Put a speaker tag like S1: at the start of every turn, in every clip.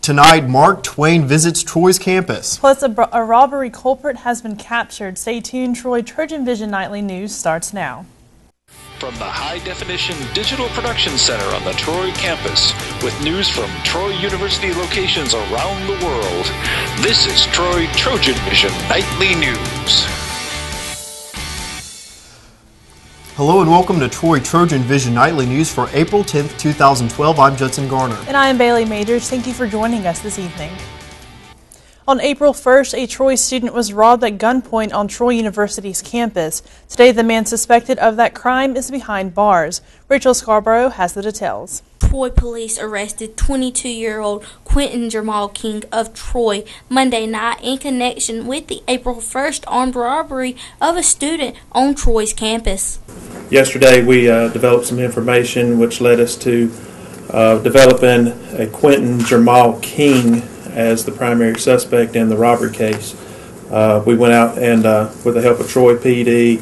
S1: Tonight, Mark Twain visits Troy's campus.
S2: Plus, a robbery culprit has been captured. Stay tuned. TrojanVision Nightly News starts now.
S3: From the high-definition digital production center on the Troy campus, with news from Troy University locations around the world, this is TrojanVision Nightly News.
S1: Hello and welcome to Troy TrojanVision Nightly News for April 10th, 2012. I'm Judson Garner.
S2: And I am Bailey Majors. Thank you for joining us this evening. On April 1st, a Troy student was robbed at gunpoint on Troy University's campus. Today, the man suspected of that crime is behind bars. Rachel Scarborough has the details.
S4: Troy police arrested 22-year-old Quentin Jamal King of Troy Monday night in connection with the April 1st armed robbery of a student on Troy's campus.
S5: Yesterday we developed some information which led us to developing a Quentin Jamal King as the primary suspect in the robbery case. We went out and with the help of Troy PD,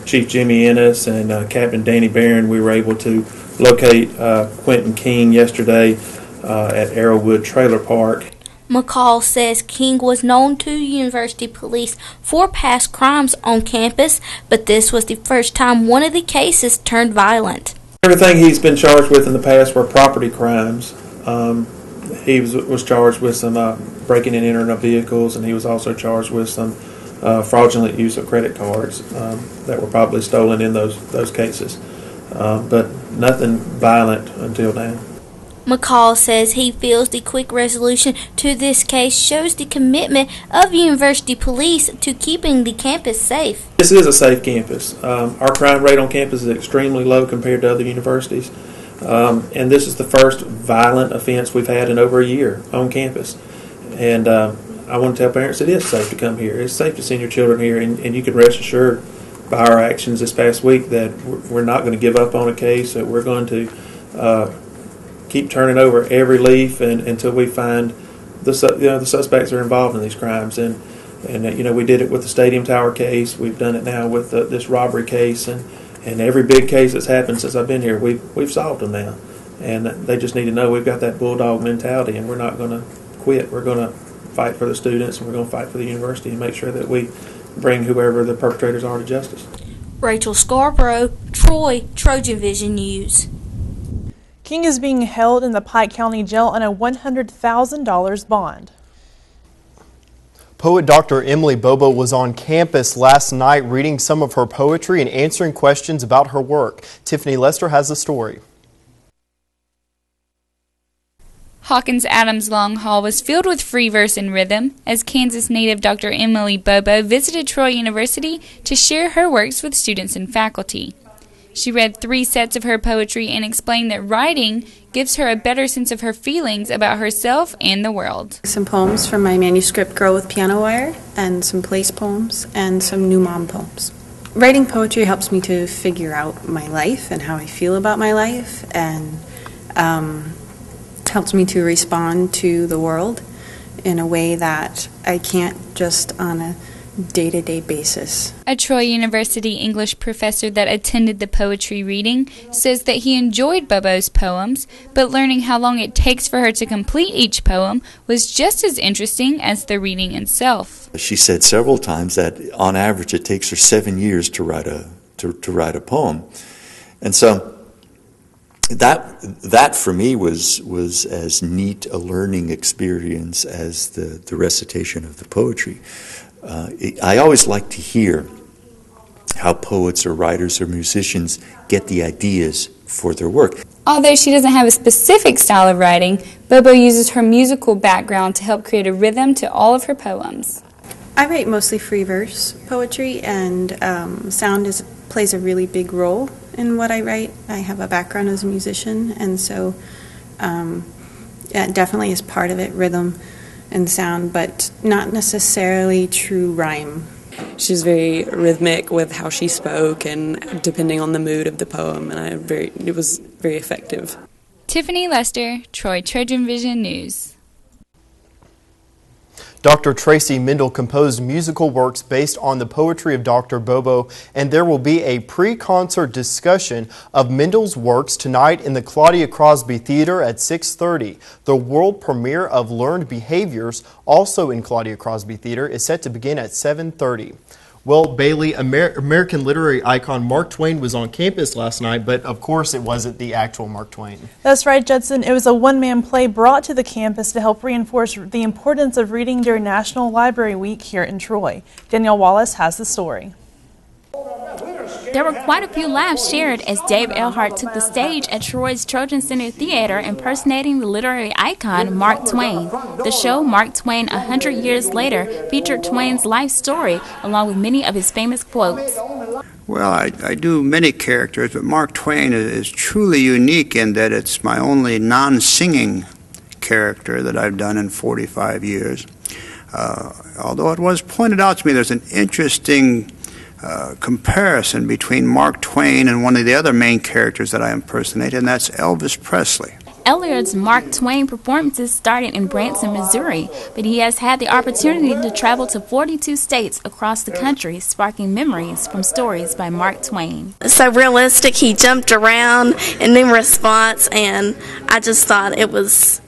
S5: Chief Jimmy Ennis and Captain Danny Barron, we were able to locate Quentin King yesterday at Arrowwood Trailer Park.
S4: McCall says King was known to university police for past crimes on campus, but this was the first time one of the cases turned violent.
S5: Everything he's been charged with in the past were property crimes. He was charged with some breaking and entering of vehicles, and he was also charged with some fraudulent use of credit cards that were probably stolen in those cases. But nothing violent until now.
S4: McCall says he feels the quick resolution to this case shows the commitment of university police to keeping the campus safe.
S5: This is a safe campus. Our crime rate on campus is extremely low compared to other universities. And this is the first violent offense we've had in over a year on campus. And I want to tell parents it is safe to come here. It's safe to send your children here, and you can rest assured by our actions this past week that we're not going to give up on a case, that we're going to keep turning over every leaf until we find the suspects that are involved in these crimes. And we did it with the Stadium Tower case. We've done it now with this robbery case, and every big case that's happened since I've been here, we've solved them now. And they just need to know we've got that bulldog mentality, and we're not going to quit. We're going to fight for the students, and we're going to fight for the university and make sure that we bring whoever the perpetrators are to justice.
S4: Rachel Scarborough, Troy, TrojanVision News.
S2: King is being held in the Pike County Jail on a $100,000 bond.
S1: Poet Dr. Emily Bobo was on campus last night reading some of her poetry and answering questions about her work. Tiffany Lester has the story.
S6: Hawkins Adams Long Hall was filled with free verse and rhythm as Kansas native Dr. Emily Bobo visited Troy University to share her works with students and faculty. She read 3 sets of her poetry and explained that writing gives her a better sense of her feelings about herself and the world.
S7: Some poems from my manuscript Girl with Piano Wire, and some place poems, and some new mom poems. Writing poetry helps me to figure out my life and how I feel about my life, and helps me to respond to the world in a way that I can't just on a day-to-day basis.
S6: A Troy University English professor that attended the poetry reading says that he enjoyed Bobo's poems, but learning how long it takes for her to complete each poem was just as interesting as the reading itself.
S8: She said several times that on average it takes her 7 years to write a poem. And so that for me was as neat a learning experience as the recitation of the poetry. I always like to hear how poets or writers or musicians get the ideas for their work.
S6: Although she doesn't have a specific style of writing, Bobo uses her musical background to help create a rhythm to all of her poems.
S7: I write mostly free verse poetry, and sound plays a really big role in what I write. I have a background as a musician, and so it definitely is part of it, rhythm and sound, but not necessarily true rhyme.
S9: She's very rhythmic with how she spoke and depending on the mood of the poem, and it was very effective.
S6: Tiffany Lester, Troy TrojanVision News.
S1: Dr. Tracy Mendel composed musical works based on the poetry of Dr. Bobo, and there will be a pre-concert discussion of Mendel's works tonight in the Claudia Crosby Theater at 6:30. The world premiere of Learned Behaviors, also in Claudia Crosby Theater, is set to begin at 7:30. Well, Bailey, American literary icon Mark Twain was on campus last night, but of course it wasn't the actual Mark Twain.
S2: That's right, Judson. It was a one-man play brought to the campus to help reinforce the importance of reading during National Library Week here in Troy. Danielle Wallace has the story.
S6: There were quite a few laughs shared as Dave Earhart took the stage at Troy's Trojan Center Theater impersonating the literary icon Mark Twain. The show, Mark Twain 100 Years Later, featured Twain's life story along with many of his famous quotes.
S10: Well, I do many characters, but Mark Twain is truly unique in that it's my only non-singing character that I've done in 45 years. Although it was pointed out to me there's an interesting comparison between Mark Twain and one of the other main characters that I impersonate, and that's Elvis Presley.
S6: Elliot's Mark Twain performances started in Branson, Missouri, but he has had the opportunity to travel to 42 states across the country, sparking memories from stories by Mark Twain.
S11: So realistic, he jumped around and in response, and I just thought it was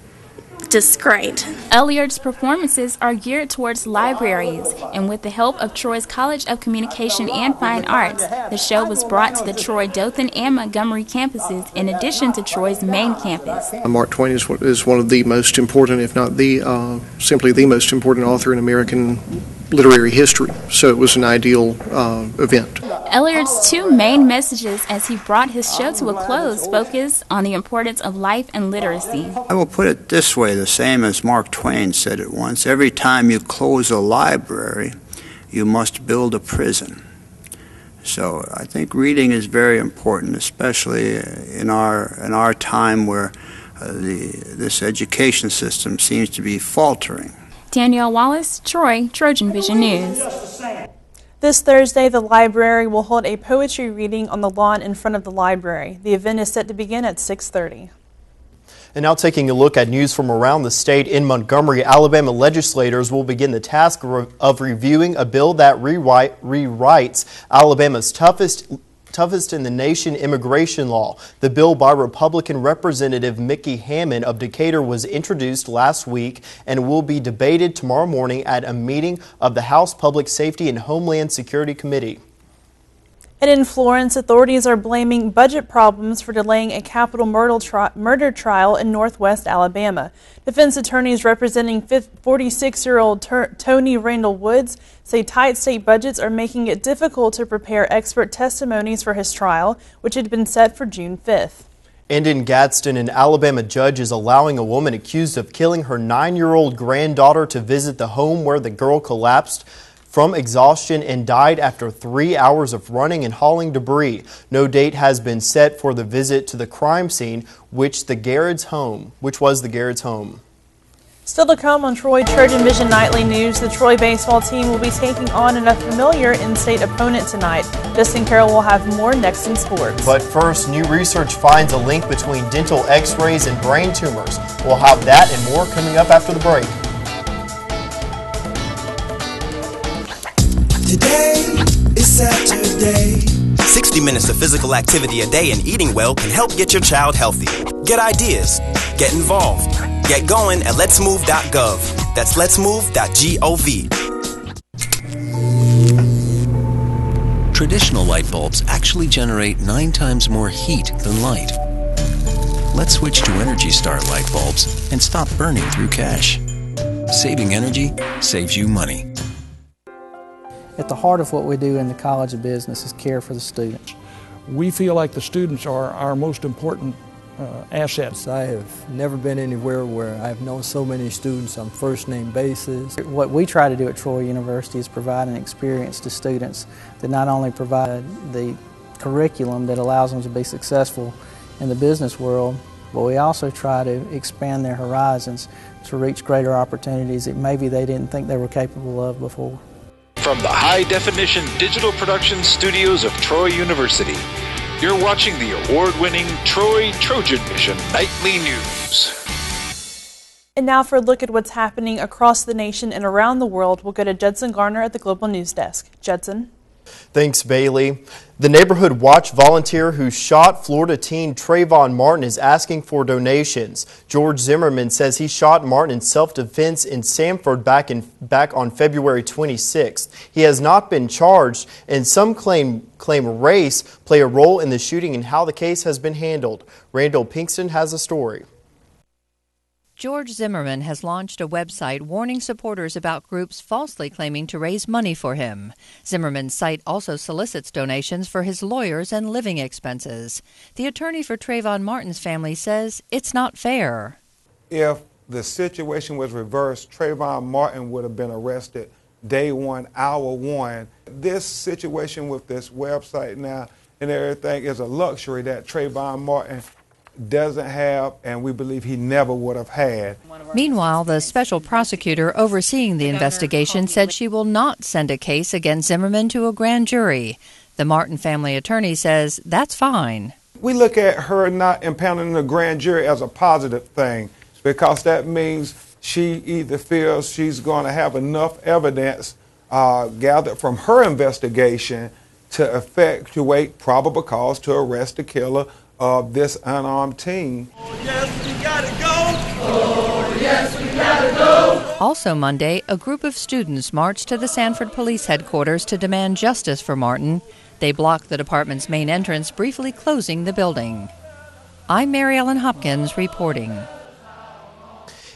S11: just great.
S6: Elliot's performances are geared towards libraries, and with the help of Troy's College of Communication and Fine Arts, the show was brought to the Troy, Dothan, and Montgomery campuses in addition to Troy's main campus.
S12: Mark Twain is one of the most important, if not the simply the most important author in American literary history, so it was an ideal event.
S6: Elliot's two main messages as he brought his show to a close focused on the importance of life and literacy.
S10: I will put it this way, the same as Mark Twain said it once: every time you close a library, you must build a prison. So I think reading is very important, especially in our time where this education system seems to be faltering.
S6: Danielle Wallace, Troy, Trojan Vision News.
S2: This Thursday, the library will hold a poetry reading on the lawn in front of the library. The event is set to begin at 6:30.
S1: And now taking a look at news from around the state, in Montgomery, Alabama legislators will begin the task of reviewing a bill that rewrites Alabama's toughest in the nation immigration law. The bill by Republican Representative Mickey Hammond of Decatur was introduced last week and will be debated tomorrow morning at a meeting of the House Public Safety and Homeland Security Committee.
S2: And in Florence, authorities are blaming budget problems for delaying a capital murder trial in northwest Alabama. Defense attorneys representing 46-year-old Tony Randall Woods say tight state budgets are making it difficult to prepare expert testimonies for his trial, which had been set for June 5th.
S1: And in Gadsden, an Alabama judge is allowing a woman accused of killing her 9-year-old granddaughter to visit the home where the girl collapsed from exhaustion and died after 3 hours of running and hauling debris. No date has been set for the visit to the crime scene, which was the Garrett's home.
S2: Still to come on Troy TrojanVision Nightly News, the Troy baseball team will be taking on a familiar in-state opponent tonight. Justin Carroll will have more next in sports.
S1: But first, new research finds a link between dental x-rays and brain tumors. We'll have that and more coming up after the break.
S13: Today is Saturday.
S14: 60 minutes of physical activity a day and eating well can help get your child healthy. Get ideas. Get involved. Get going at letsmove.gov. That's letsmove.gov.
S15: Traditional light bulbs actually generate 9 times more heat than light. Let's switch to Energy Star light bulbs and stop burning through cash. Saving energy saves you money.
S16: At the heart of what we do in the College of Business is care for the students.
S17: We feel like the students are our most important assets.
S18: I have never been anywhere where I've known so many students on first-name basis.
S16: What we try to do at Troy University is provide an experience to students that not only provide the curriculum that allows them to be successful in the business world, but we also try to expand their horizons to reach greater opportunities that maybe they didn't think they were capable of before.
S3: From the high-definition digital production studios of Troy University, you're watching the award-winning Troy TrojanVision Nightly News.
S2: And now for a look at what's happening across the nation and around the world, we'll go to Judson Garner at the Global News Desk. Judson.
S1: Thanks, Bailey. The Neighborhood Watch volunteer who shot Florida teen Trayvon Martin is asking for donations. George Zimmerman says he shot Martin in self-defense in Sanford back on February 26th. He has not been charged, and some claim race play a role in the shooting and how the case has been handled. Randall Pinkston has a story.
S19: George Zimmerman has launched a website warning supporters about groups falsely claiming to raise money for him. Zimmerman's site also solicits donations for his lawyers and living expenses. The attorney for Trayvon Martin's family says it's not fair.
S20: If the situation was reversed, Trayvon Martin would have been arrested day one, hour one. This situation with this website now and everything is a luxury that Trayvon Martin doesn't have, and we believe he never would have had.
S19: Meanwhile, the special prosecutor overseeing the investigation said she will not send a case against Zimmerman to a grand jury. The Martin family attorney says that's fine.
S20: We look at her not impounding the grand jury as a positive thing, because that means she either feels she's going to have enough evidence gathered from her investigation to effectuate probable cause to arrest the killer of this unarmed teen.
S13: Oh, yes, we gotta go. Oh, yes, we gotta go.
S19: Also Monday, a group of students marched to the Sanford Police Headquarters to demand justice for Martin. They blocked the department's main entrance, briefly closing the building. I'm Mary Ellen Hopkins reporting.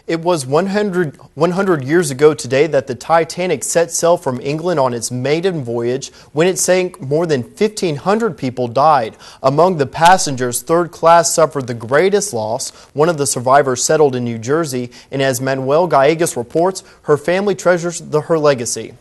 S1: It was 100 years ago today that the Titanic set sail from England on its maiden voyage. When it sank, more than 1,500 people died. Among the passengers, third class suffered the greatest loss. One of the survivors settled in New Jersey, and as Manuel Gallegos reports, her family treasures her legacy.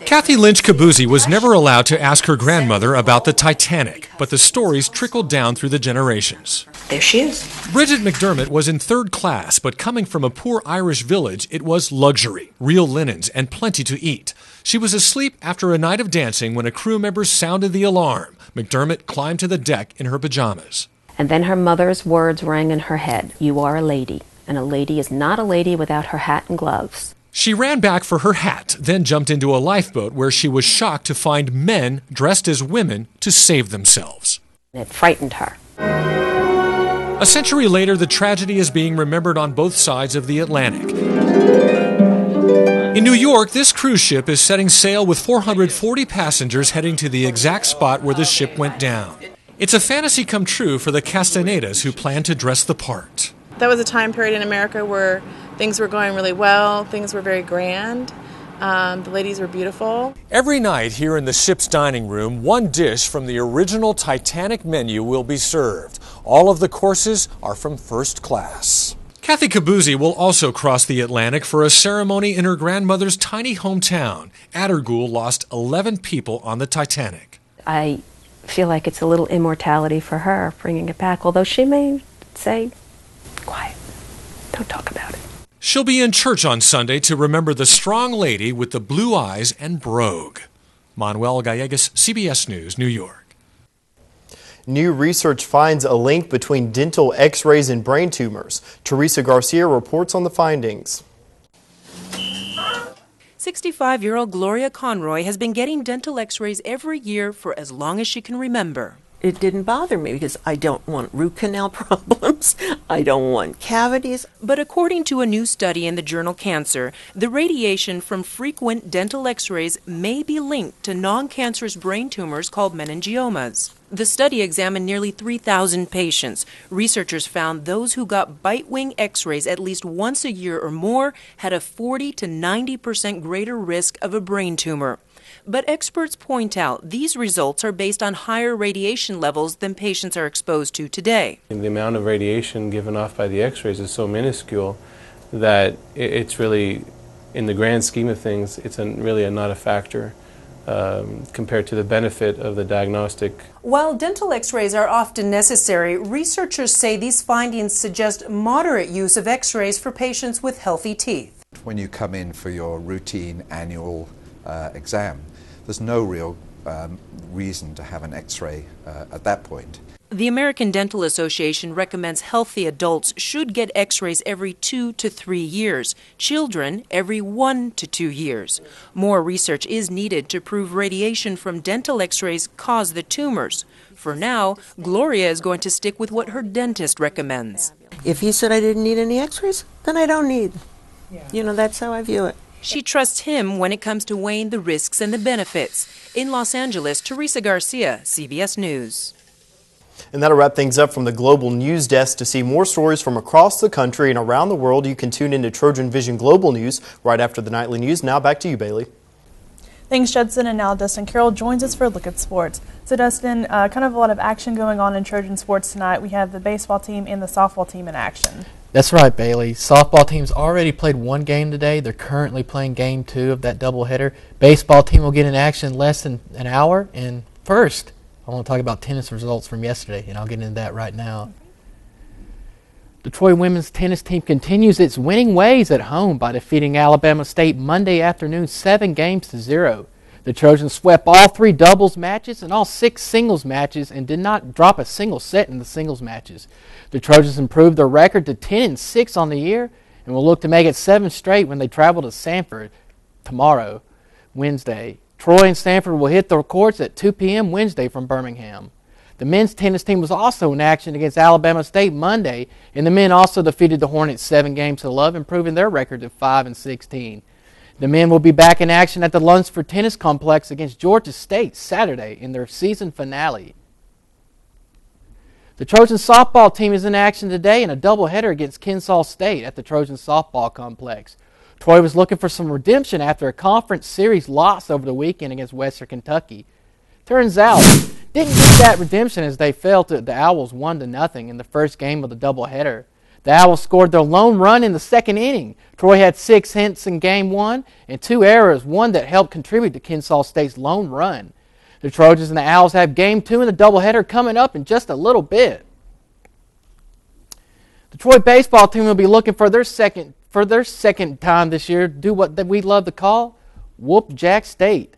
S21: Kathy Lynch Cabuzzi was never allowed to ask her grandmother about the Titanic, but the stories trickled down through the generations.
S22: There she is.
S21: Bridget McDermott was in third class, but coming from a poor Irish village, it was luxury, real linens, and plenty to eat. She was asleep after a night of dancing when a crew member sounded the alarm. McDermott climbed to the deck in her pajamas.
S22: And then her mother's words rang in her head. You are a lady, and a lady is not a lady without her hat and gloves.
S21: She ran back for her hat, then jumped into a lifeboat where she was shocked to find men dressed as women to save themselves.
S22: It frightened her.
S21: A century later, the tragedy is being remembered on both sides of the Atlantic. In New York, this cruise ship is setting sail with 440 passengers heading to the exact spot where the ship went down. It's a fantasy come true for the Castanedas who plan to dress the part.
S23: That was a time period in America where things were going really well, things were very grand, the ladies were beautiful.
S21: Every night here in the ship's dining room, one dish from the original Titanic menu will be served. All of the courses are from first class. Kathy Cabuzzi will also cross the Atlantic for a ceremony in her grandmother's tiny hometown. Addergool lost 11 people on the Titanic.
S22: I feel like it's a little immortality for her, bringing it back, although she may say, quiet, don't talk about it.
S21: She'll be in church on Sunday to remember the strong lady with the blue eyes and brogue. Manuel Gallegos, CBS News, New York.
S1: New research finds a link between dental x-rays and brain tumors. Teresa Garcia reports on the findings.
S24: 65-year-old Gloria Conroy has been getting dental x-rays every year for as long as she can remember.
S25: It didn't bother me because I don't want root canal problems. I don't want cavities.
S24: But according to a new study in the journal Cancer, the radiation from frequent dental x-rays may be linked to non-cancerous brain tumors called meningiomas. The study examined nearly 3,000 patients. Researchers found those who got bite wing x-rays at least once a year or more had a 40 to 90% greater risk of a brain tumor. But experts point out these results are based on higher radiation levels than patients are exposed to today.
S26: The amount of radiation given off by the x-rays is so minuscule that it's really, in the grand scheme of things, it's really not a factor compared to the benefit of the diagnostic.
S24: While dental x-rays are often necessary, researchers say these findings suggest moderate use of x-rays for patients with healthy teeth.
S27: When you come in for your routine annual exam, there's no real
S4: reason to have an X-ray at that point.
S24: The American Dental Association recommends healthy adults should get X-rays every 2 to 3 years, children every 1 to 2 years. More research is needed to prove radiation from dental X-rays cause the tumors. For now, Gloria is going to stick with what her dentist recommends.
S25: If he said I didn't need any X-rays, then I don't need. You know, that's how I view it.
S24: She trusts him when it comes to weighing the risks and the benefits. In Los Angeles, Teresa Garcia, CBS News.
S1: And that'll wrap things up from the Global News Desk. To see more stories from across the country and around the world, you can tune into Trojan Vision Global News right after the nightly news. Now back to you, Bailey.
S2: Thanks, Judson. And now Dustin Carroll joins us for a look at sports. So, Dustin, kind of a lot of action going on in Trojan sports tonight. We have the baseball team and the softball team in action.
S5: That's right, Bailey. Softball team's already played one game today. They're currently playing game 2 of that doubleheader. Baseball team will get in action in less than an hour. And first, I want to talk about tennis results from yesterday, and I'll get into that right now. The Troy women's tennis team continues its winning ways at home by defeating Alabama State Monday afternoon 7-0. The Trojans swept all 3 doubles matches and all 6 singles matches and did not drop a single set in the singles matches. The Trojans improved their record to 10-6 on the year and will look to make it 7 straight when they travel to Sanford tomorrow, Wednesday. Troy and Sanford will hit the courts at 2 p.m. Wednesday from Birmingham. The men's tennis team was also in action against Alabama State Monday, and the men also defeated the Hornets 7-0, improving their record to 5-16. The men will be back in action at the Lunsford Tennis Complex against Georgia State Saturday in their season finale. The Trojan softball team is in action today in a doubleheader against Kennesaw State at the Trojan softball complex. Troy was looking for some redemption after a conference series loss over the weekend against Western Kentucky. Turns out, didn't get that redemption as they fell to the Owls 1-0 in the first game of the doubleheader. The Owls scored their lone run in the second inning. Troy had 6 hits in game 1 and 2 errors, one that helped contribute to Kennesaw State's lone run. The Trojans and the Owls have game 2 in the doubleheader coming up in just a little bit. The Troy baseball team will be looking for their second time this year, do what we love to call whoop Jack State.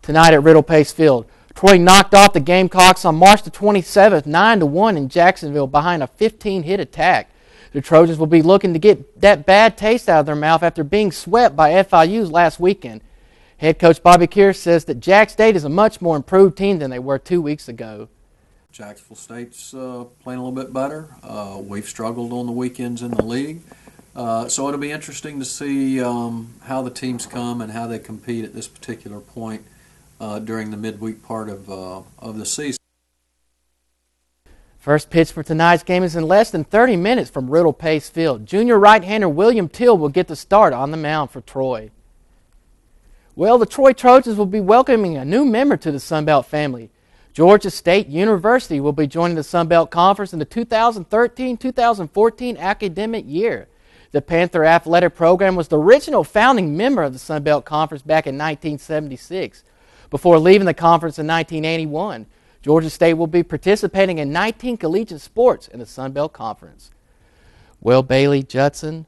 S5: Tonight at Riddle Pace Field, Troy knocked off the Gamecocks on March the 27th, 9-1 in Jacksonville behind a 15-hit attack. The Trojans will be looking to get that bad taste out of their mouth after being swept by FIU last weekend. Head coach Bobby Keir says that Jack State is a much more improved team than they were 2 weeks ago.
S7: Jacksonville State's playing a little bit better. We've struggled on the weekends in the league. So it'll be interesting to see how the teams come and how they compete at this particular point during the midweek part of the season.
S5: First pitch for tonight's game is in less than 30 minutes from Riddle Pace Field. Junior right-hander William Till will get the start on the mound for Troy. Well, the Troy Trojans will be welcoming a new member to the Sunbelt family. Georgia State University will be joining the Sunbelt Conference in the 2013-2014 academic year. The Panther Athletic Program was the original founding member of the Sunbelt Conference back in 1976. Before leaving the conference in 1981, Georgia State will be participating in 19 collegiate sports in the Sunbelt Conference. Well, Bailey, Judson,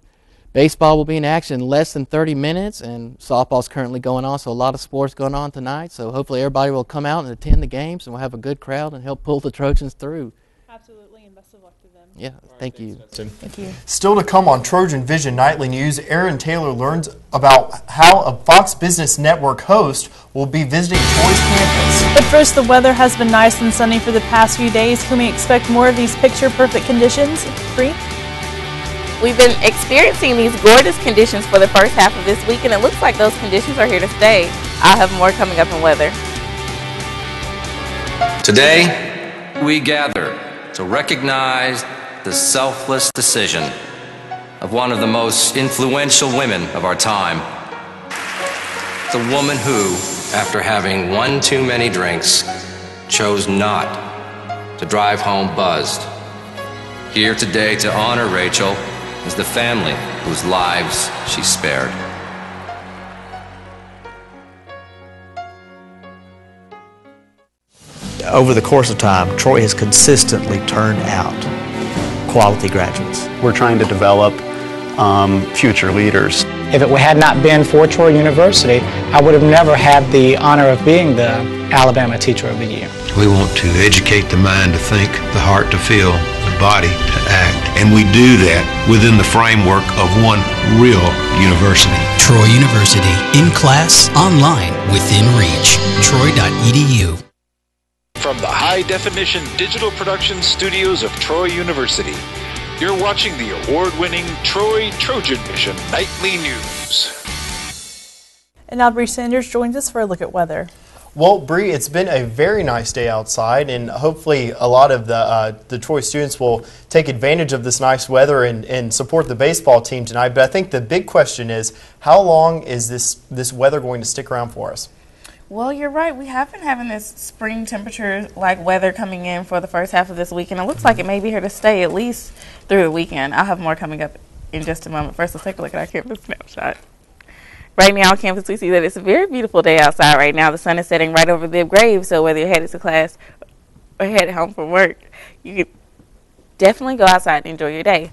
S5: baseball will be in action in less than 30 minutes, and softball's currently going on, so a lot of sports going on tonight. So hopefully everybody will come out and attend the games, and we'll have a good crowd and help pull the Trojans through.
S2: Absolutely, and best of luck to them.
S5: Yeah, thank you.
S2: Thank you.
S1: Still to come on Trojan Vision Nightly News, Aaron Taylor learns about how a Fox Business Network host will be visiting Troy's campus.
S2: But first, the weather has been nice and sunny for the past few days. Can we expect more of these picture-perfect conditions? Bree?
S8: We've been experiencing these gorgeous conditions for the first half of this week, and it looks like those conditions are here to stay. I'll have more coming up in weather.
S9: Today, we gather to recognize the selfless decision of one of the most influential women of our time. The woman who, after having one too many drinks, chose not to drive home buzzed. Here today to honor Rachel is the family whose lives she spared.
S11: Over the course of time, Troy has consistently turned out quality graduates.
S27: We're trying to develop
S11: future leaders.
S6: If it had not been for Troy University, I would have never had the honor of being the Alabama Teacher of the Year.
S10: We want to educate the mind to think, the heart to feel, the body to act. And we do that within the framework of one real university.
S12: Troy University, in class, online, within reach. Troy.edu.
S3: From the high-definition digital production studios of Troy University, you're watching the award-winning TrojanVision Nightly News.
S2: And now Bree Sanders joins us for a look at weather.
S1: Well, Bree, it's been a very nice day outside, and hopefully a lot of the Troy students will take advantage of this nice weather and support the baseball team tonight. But I think the big question is, how long is this weather going to stick around for us?
S23: Well, you're right. We have been having this spring temperature-like weather coming in for the first half of this week, and it looks like it may be here to stay at least through the weekend. I'll have more coming up in just a moment. First, let's take a look at our campus snapshot. Right now on campus, we see that it's a very beautiful day outside right now. The sun is setting right over the grave, so whether you're headed to class or headed home from work, you can definitely go outside and enjoy your day.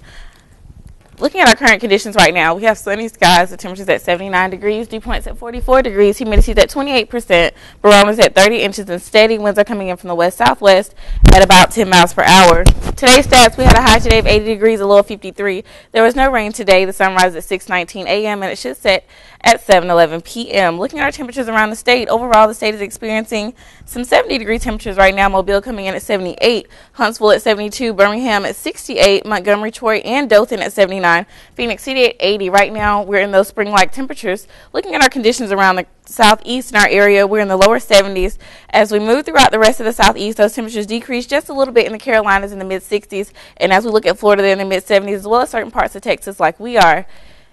S23: Looking at our current conditions right now, we have sunny skies, the temperature's at 79 degrees, dew point's at 44 degrees, humidity's at 28%, barometer's at 30 inches, and steady winds are coming in from the west-southwest at about 10 miles per hour. Today's stats, we had a high today of 80 degrees, a low of 53. There was no rain today. The sun rises at 6:19 a.m. and it should set at 7:11 p.m. Looking at our temperatures around the state, overall the state is experiencing some 70-degree temperatures right now. Mobile coming in at 78, Huntsville at 72, Birmingham at 68, Montgomery, Troy, and Dothan at 79, Phoenix City at 80. Right now we're in those spring-like temperatures. Looking at our conditions around the southeast in our area, we're in the lower 70s. As we move throughout the rest of the southeast, those temperatures decrease just a little bit in the Carolinas in the mid-60s, and as we look at Florida, they're in the mid-70s, as well as certain parts of Texas like we are.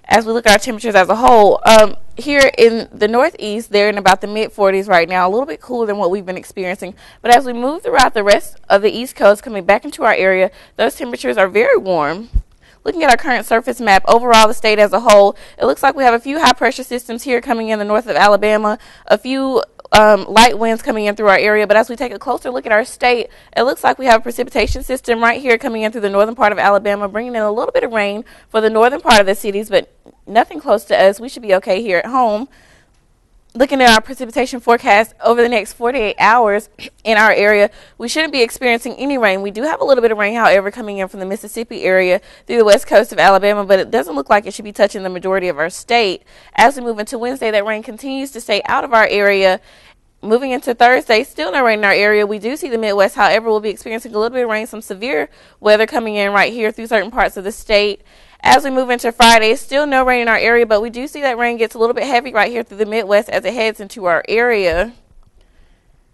S23: As we look at our temperatures as a whole, here in the northeast, they're in about the mid-40s right now, a little bit cooler than what we've been experiencing. But as we move throughout the rest of the East Coast, coming back into our area, those temperatures are very warm. Looking at our current surface map, overall the state as a whole, it looks like we have a few high-pressure systems here coming in the north of Alabama, a few light winds coming in through our area. But as we take a closer look at our state, it looks like we have a precipitation system right here coming in through the northern part of Alabama, bringing in a little bit of rain for the northern part of the cities, but nothing close to us. We should be okay here at home. Looking at our precipitation forecast over the next 48 hours in our area, we shouldn't be experiencing any rain. We do have a little bit of rain, however, coming in from the Mississippi area through the west coast of Alabama, but it doesn't look like it should be touching the majority of our state. As we move into Wednesday, that rain continues to stay out of our area. Moving into Thursday, still no rain in our area. We do see the Midwest, however, we'll be experiencing a little bit of rain, some severe weather coming in right here through certain parts of the state. As we move into Friday, still no rain in our area, but we do see that rain gets a little bit heavy right here through the Midwest as it heads into our area.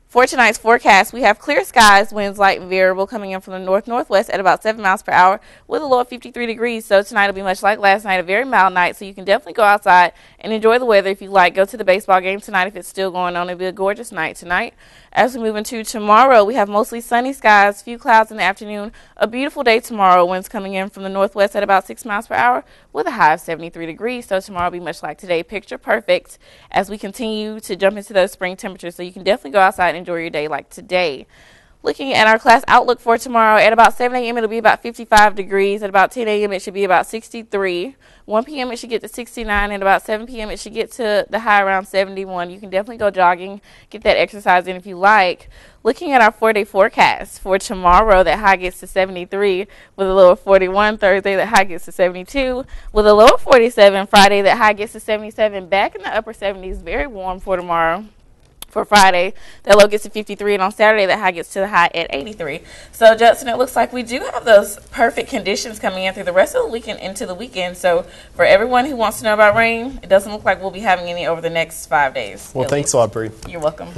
S23: For tonight's forecast, we have clear skies, winds light and variable coming in from the north-northwest at about 7 miles per hour with a low of 53 degrees. So tonight will be much like last night, a very mild night, so you can definitely go outside and enjoy the weather if you like. Go to the baseball game tonight if it's still going on. It'll be a gorgeous night tonight. As we move into tomorrow, we have mostly sunny skies, few clouds in the afternoon, a beautiful day tomorrow. Winds coming in from the northwest at about 6 miles per hour with a high of 73 degrees. So tomorrow will be much like today, picture perfect as we continue to jump into those spring temperatures. So you can definitely go outside and enjoy your day like today. Looking at our class outlook for tomorrow, at about 7 a.m. it'll be about 55 degrees. At about 10 a.m. it should be about 63. 1 p.m. it should get to 69, and about 7 p.m. it should get to the high around 71. You can definitely go jogging, get that exercise in if you like. Looking at our 4-day forecast for tomorrow, that high gets to 73 with a low of 41. Thursday, that high gets to 72 with a low of 47. Friday, that high gets to 77. Back in the upper 70s, very warm for tomorrow. For Friday, that low gets to 53, and on Saturday, that high gets to the high at 83. So, Judson, it looks like we do have those perfect conditions coming in through the rest of the weekend into the weekend. So, for everyone who wants to know about rain, it doesn't look like we'll be having any over the next 5 days.
S1: Well, thanks a lot, Bree.
S23: You're welcome.